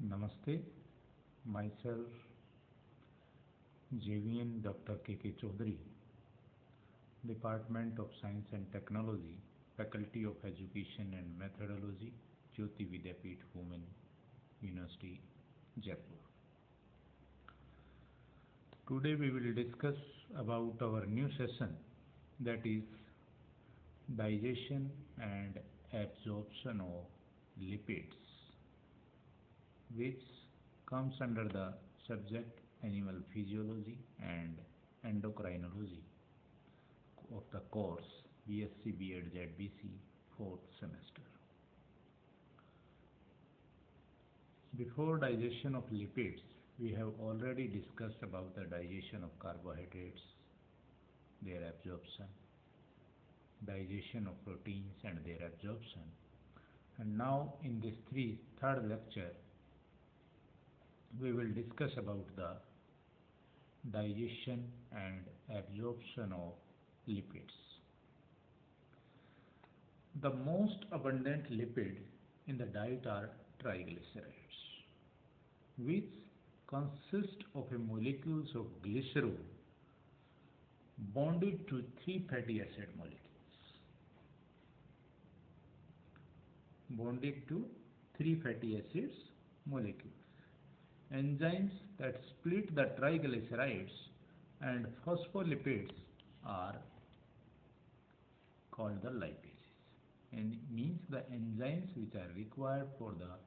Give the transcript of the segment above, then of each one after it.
Namaste. Myself, JVN Dr. K.K. Chaudhary, Department of Science and Technology, Faculty of Education and Methodology, Jyoti Vidyapeeth Women University, Jaipur. Today we will discuss about our new session, that is digestion and absorption of lipids, which comes under the subject animal physiology and endocrinology of the course BSc B.Ed ZBC 4th semester. Before digestion of lipids, we have already discussed about the digestion of carbohydrates, their absorption, digestion of proteins and their absorption. And now in this third lecture, we will discuss about the digestion and absorption of lipids. The most abundant lipid in the diet are triglycerides, which consist of a molecules of glycerol bonded to three fatty acid molecules. Bonded to three fatty acids molecules. Enzymes that split the triglycerides and phospholipids are called the lipases, and it means the enzymes which are required for the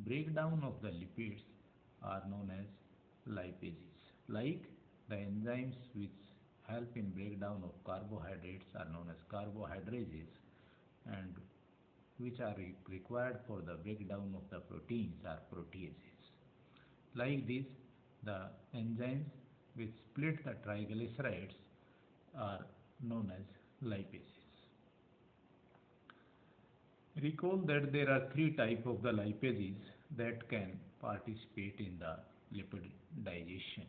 breakdown of the lipids are known as lipases. Like the enzymes which help in breakdown of carbohydrates are known as carbohydrases, and which are required for the breakdown of the proteins are proteases. Like this, the enzymes which split the triglycerides are known as lipases. Recall that there are three types of the lipases that can participate in the lipid digestion: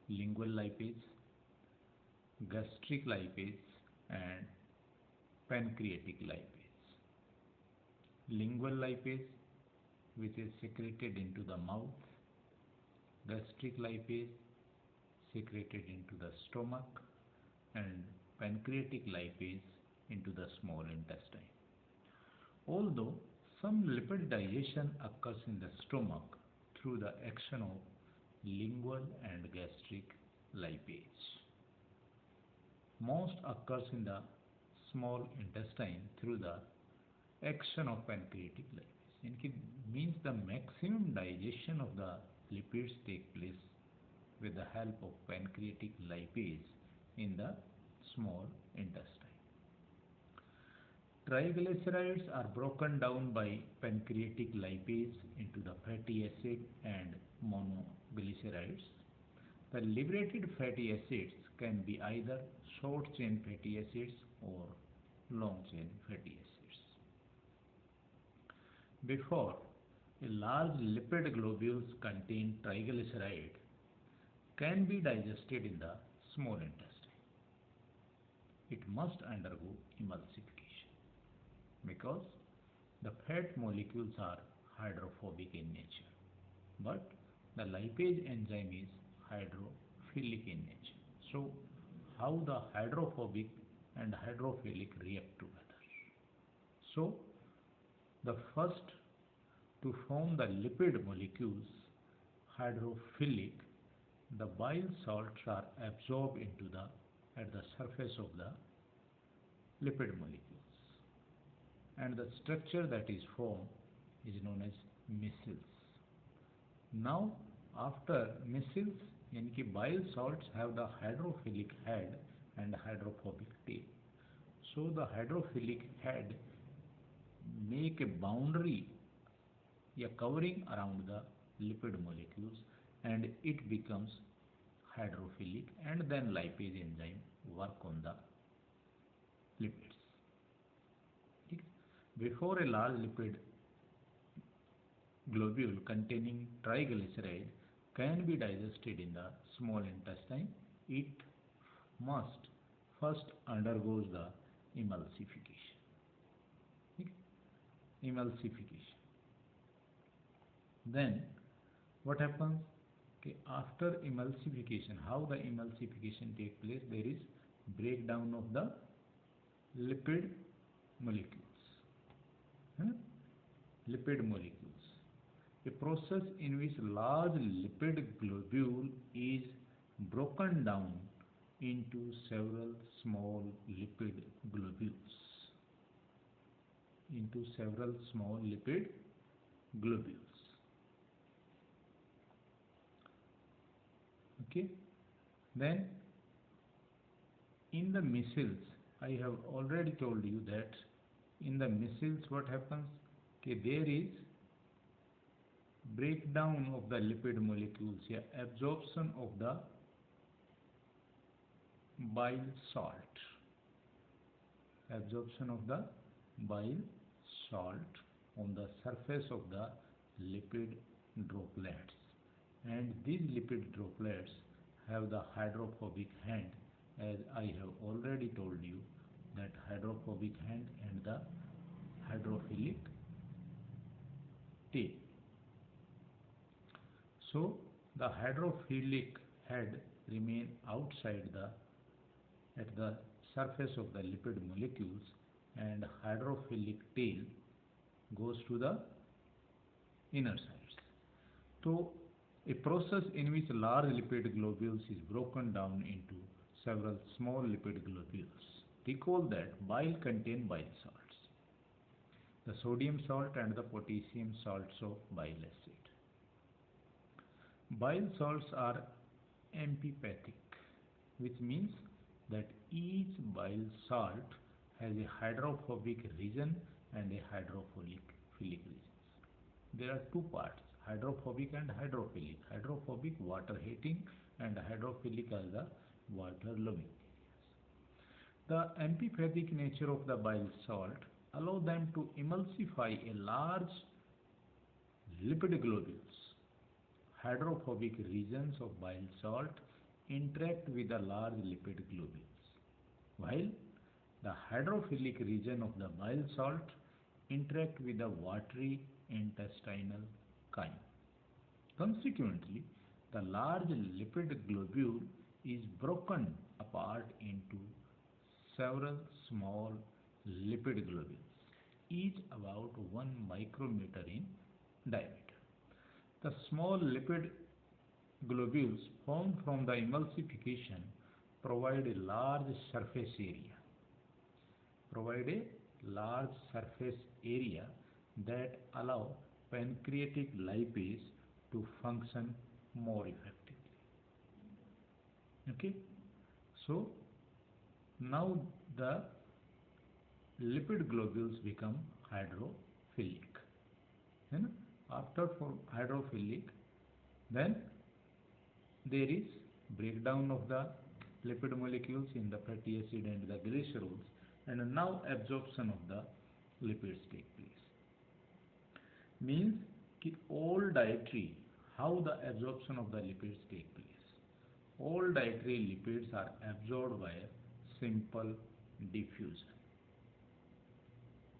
lingual lipase, gastric lipase, and pancreatic lipase. Lingual lipase, which is secreted into the mouth; gastric lipase, secreted into the stomach; and pancreatic lipase into the small intestine. Although some lipid digestion occurs in the stomach through the action of lingual and gastric lipase, most occurs in the small intestine through the action of pancreatic lipase. It means the maximum digestion of the lipids take place with the help of pancreatic lipase in the small intestine. Triglycerides are broken down by pancreatic lipase into the fatty acid and monoglycerides. The liberated fatty acids can be either short chain fatty acids or long chain fatty acids. Before a large lipid globules contain triglyceride can be digested in the small intestine, it must undergo emulsification because the fat molecules are hydrophobic in nature, but the lipase enzyme is hydrophilic in nature. So how the hydrophobic and hydrophilic react together? So the first to form the lipid molecules, hydrophilic, the bile salts are absorbed at the surface of the lipid molecules, and the structure that is formed is known as micelles. Now after micelles, bile salts have the hydrophilic head and hydrophobic tail. So the hydrophilic head make a boundary, a covering around the lipid molecules, and it becomes hydrophilic, and then lipase enzyme work on the lipids. Before a large lipid globule containing triglyceride can be digested in the small intestine, it must first undergoes the emulsification. Emulsification. Then What happens? Okay, after emulsification, how the emulsification take place? There is breakdown of the lipid molecules. Hmm? Lipid molecules. A process in which large lipid globule is broken down into several small lipid globules. Into several small lipid globules. Okay. Then in the micelles, I have already told you that in the micelles what happens? Okay, there is breakdown of the lipid molecules, yeah, absorption of the bile salt, absorption of the bile salt on the surface of the lipid droplets, and these lipid droplets have the hydrophobic hand, as I have already told you that hydrophobic hand and the hydrophilic tail. So the hydrophilic head remain outside the at the surface of the lipid molecules, and hydrophilic tail goes to the inner sides. So a process in which large lipid globules is broken down into several small lipid globules. Recall that bile contain bile salts, the sodium salt and the potassium salts of bile acid. Bile salts are amphipathic, which means that each bile salt has a hydrophobic region and a hydrophilic region. There are two parts, hydrophobic and hydrophilic. Hydrophobic, water hating, and hydrophilic are the water loving areas. The amphipathic nature of the bile salt allow them to emulsify a large lipid globules. Hydrophobic regions of bile salt interact with the large lipid globules, while the hydrophilic region of the bile salt interact with the watery intestinal chyme. Consequently, the large lipid globule is broken apart into several small lipid globules, each about 1 micrometer in diameter. The small lipid globules formed from the emulsification provide a large surface area, that allow pancreatic lipase to function more effectively. Okay, so now the lipid globules become hydrophilic. And after for hydrophilic, then there is breakdown of the lipid molecules in the fatty acid and the glycerols, and now absorption of the lipids take place. Means कि all dietary, how the absorption of the lipids take place. All dietary lipids are absorbed by simple diffusion.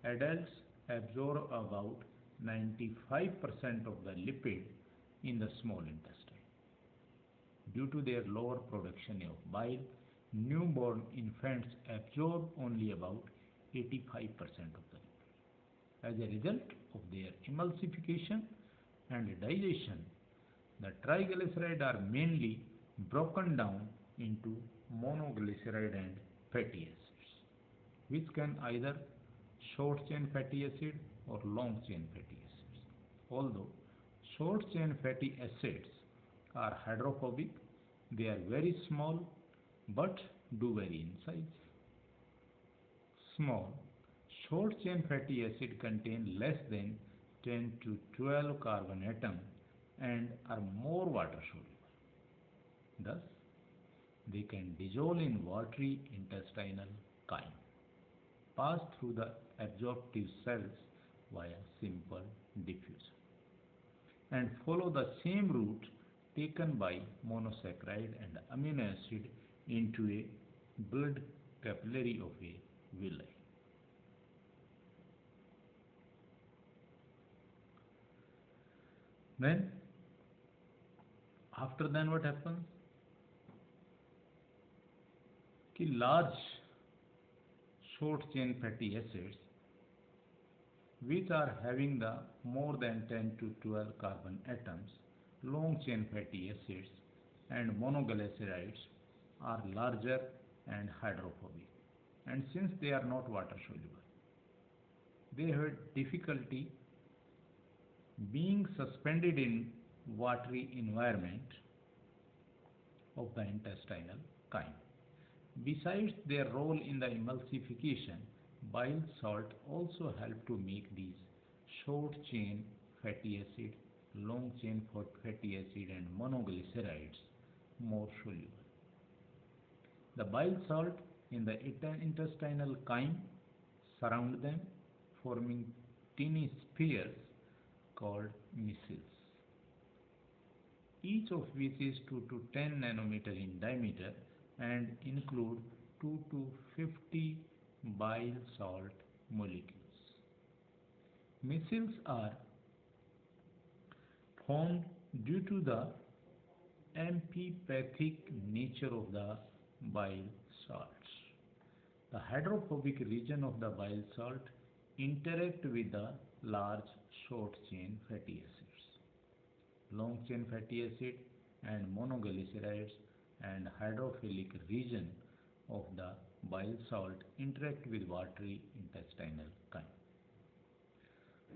Adults absorb about 95% of the lipid in the small intestine. Due to their lower production of bile, newborn infants absorb only about 85% of the lipid. As a result of their emulsification and digestion, the triglycerides are mainly broken down into monoglyceride and fatty acids, which can either short chain fatty acid or long chain fatty acids. Although short chain fatty acids are hydrophobic, they are very small but do vary in size. Small short chain fatty acid contain less than 10 to 12 carbon atoms and are more water soluble. Thus, they can dissolve in watery intestinal chyme, pass through the absorptive cells via simple diffusion, and follow the same route taken by monosaccharide and amino acid into a blood capillary of a villi. Then After then what happens? कि large short chain fatty acids which are having the more than 10 to 12 carbon atoms, long chain fatty acids and monoglycerides are larger and hydrophobic. And since they are not water soluble, they have difficulty being suspended in watery environment of the intestinal chyme. Besides their role in the emulsification, bile salt also help to make these short chain fatty acid, long chain fatty acid and monoglycerides more soluble. The bile salt in the intestinal chyme surround them, forming tiny spheres called micelles, each of which is 2 to 10 nanometer in diameter and include 2 to 50 bile salt molecules. Micelles are formed due to the amphipathic nature of the bile salts. The hydrophobic region of the bile salt interact with the large short chain fatty acids, long chain fatty acid and monoglycerides, and hydrophilic region of the bile salt interact with watery intestinal chyme.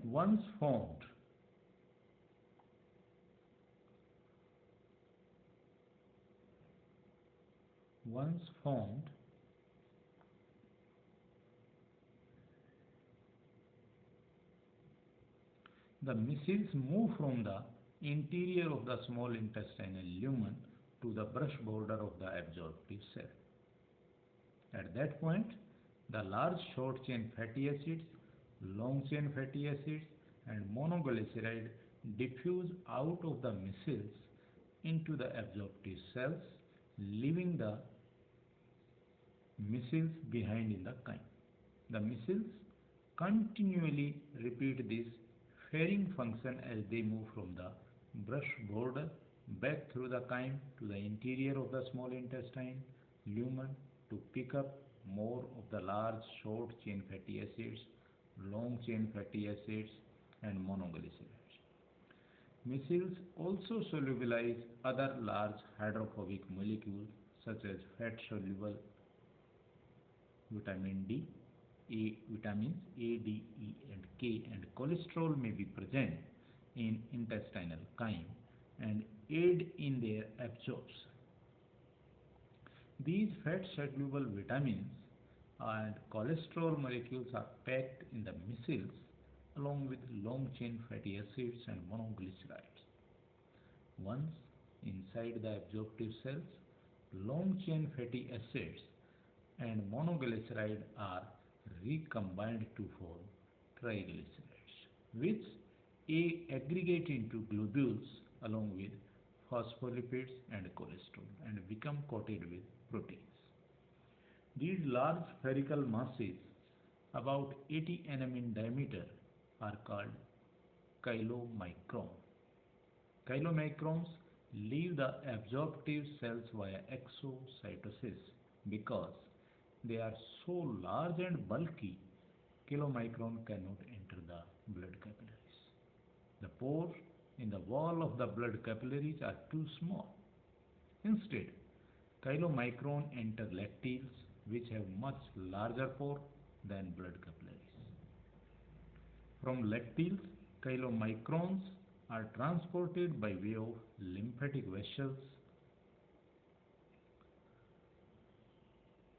Once formed, once formed, the micelles move from the interior of the small intestinal lumen to the brush border of the absorptive cell. At that point, the large short chain fatty acids, long chain fatty acids, and monoglyceride diffuse out of the micelles into the absorptive cells, leaving the micelles behind in the chyme. The micelles continually repeat this fairing function as they move from the brush border back through the chyme to the interior of the small intestine lumen to pick up more of the large short chain fatty acids, long chain fatty acids and monoglycerides. Micelles also solubilize other large hydrophobic molecules such as fat soluble vitamin D, vitamins A, D, E and K, and cholesterol may be present in intestinal chyme and aid in their absorption. These fat soluble vitamins and cholesterol molecules are packed in the micelles along with long chain fatty acids and monoglycerides. Once inside the absorptive cells, long chain fatty acids and monoglyceride are recombined to form triglycerides, which aggregate into globules along with phospholipids and cholesterol and become coated with proteins. These large spherical masses, about 80 nm in diameter, are called chylomicron. Chylomicrons leave the absorptive cells via exocytosis because they are so large and bulky, chylomicron cannot enter the blood capillaries. The pores in the wall of the blood capillaries are too small. Instead, chylomicron enter lacteals which have much larger pore than blood capillaries. From lacteals, chylomicrons are transported by way of lymphatic vessels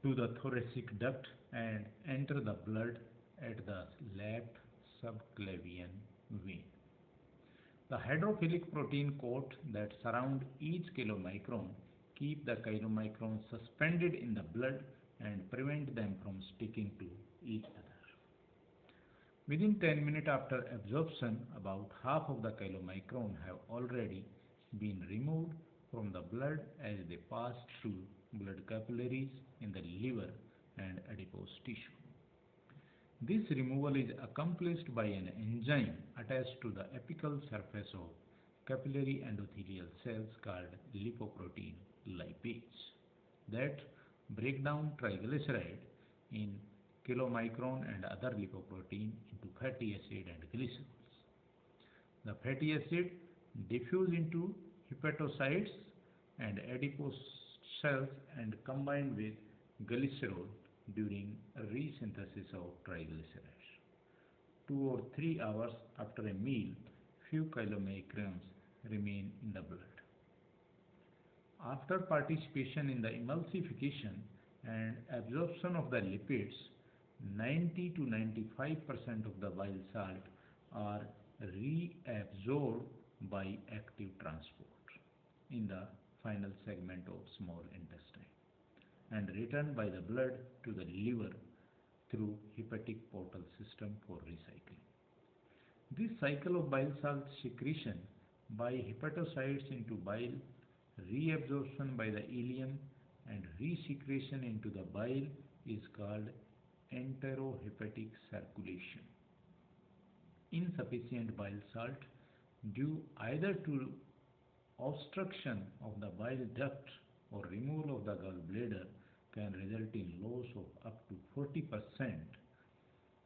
to the thoracic duct and enter the blood at the left subclavian vein. The hydrophilic protein coat that surround each chylomicron keep the chylomicrons suspended in the blood and prevent them from sticking to each other. Within 10 minutes after absorption, about half of the chylomicron have already been removed from the blood as they pass through blood capillaries in the liver and adipose tissue. This removal is accomplished by an enzyme attached to the apical surface of capillary endothelial cells called lipoprotein lipase that break down triglyceride in chylomicron and other lipoprotein into fatty acid and glycerols. The fatty acid diffuse into hepatocytes and adipose cells and combine with glycerol during resynthesis of triglycerides. 2 or 3 hours after a meal, few chylomicrons remain in the blood. After participation in the emulsification and absorption of the lipids, 90 to 95% of the bile salt are reabsorbed by active transport in the final segment of small intestine and returned by the blood to the liver through hepatic portal system for recycling. This cycle of bile salt secretion by hepatocytes into bile, reabsorption by the ileum, and resecretion into the bile is called enterohepatic circulation. Insufficient bile salt due either to obstruction of the bile duct or removal of the gallbladder can result in loss of up to 40%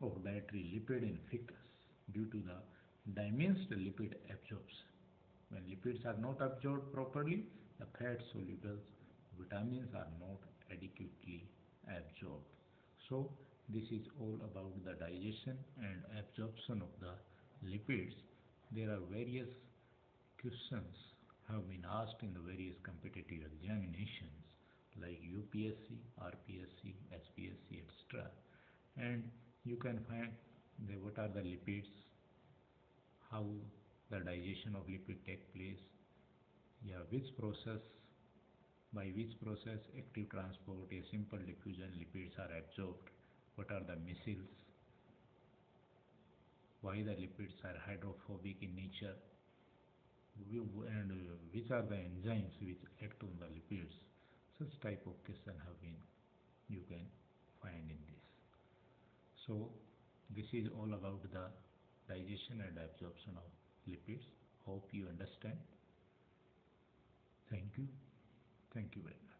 of dietary lipid in fecus due to the diminished lipid absorption. When lipids are not absorbed properly, the fat soluble vitamins are not adequately absorbed. So this is all about the digestion and absorption of the lipids. There are various questions have been asked in the various competitive examinations like UPSC, RPSC, SPSC, etc. And you can find what are the lipids, how the digestion of lipid take place, by which process active transport, a simple diffusion lipids are absorbed, what are the micelles, why the lipids are hydrophobic in nature, and which are the enzymes which act on the lipids. Such type of question have been you can find in this. So this is all about the digestion and absorption of lipids. Hope you understand. Thank you. Thank you very much.